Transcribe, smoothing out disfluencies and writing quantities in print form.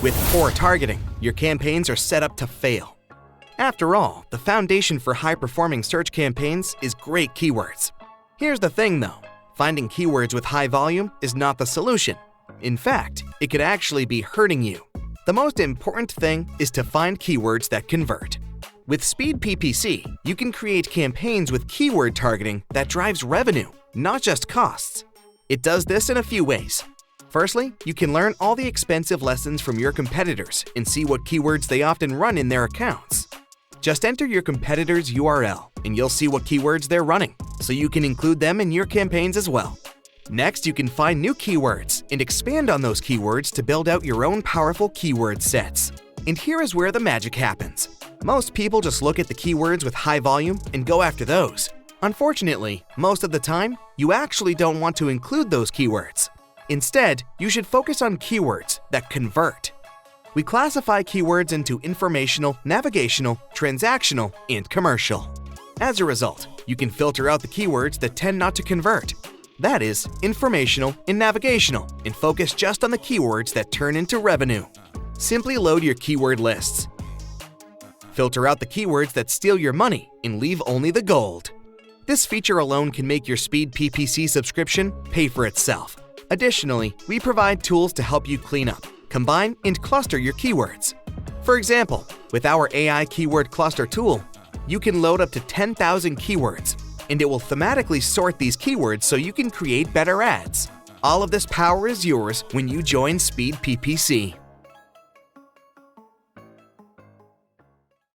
With poor targeting, your campaigns are set up to fail. After all, the foundation for high-performing search campaigns is great keywords. Here's the thing though, finding keywords with high volume is not the solution. In fact, it could actually be hurting you. The most important thing is to find keywords that convert. With Speed PPC, you can create campaigns with keyword targeting that drives revenue, not just costs. It does this in a few ways. Firstly, you can learn all the expensive lessons from your competitors and see what keywords they often run in their accounts. Just enter your competitor's URL and you'll see what keywords they're running, so you can include them in your campaigns as well. Next, you can find new keywords and expand on those keywords to build out your own powerful keyword sets. And here is where the magic happens. Most people just look at the keywords with high volume and go after those. Unfortunately, most of the time, you actually don't want to include those keywords. Instead, you should focus on keywords that convert. We classify keywords into informational, navigational, transactional, and commercial. As a result, you can filter out the keywords that tend not to convert. That is, informational and navigational, and focus just on the keywords that turn into revenue. Simply load your keyword lists. Filter out the keywords that steal your money and leave only the gold. This feature alone can make your Speed PPC subscription pay for itself. Additionally, we provide tools to help you clean up, combine, and cluster your keywords. For example, with our AI Keyword Cluster tool, you can load up to 10,000 keywords, and it will thematically sort these keywords so you can create better ads. All of this power is yours when you join Speed PPC.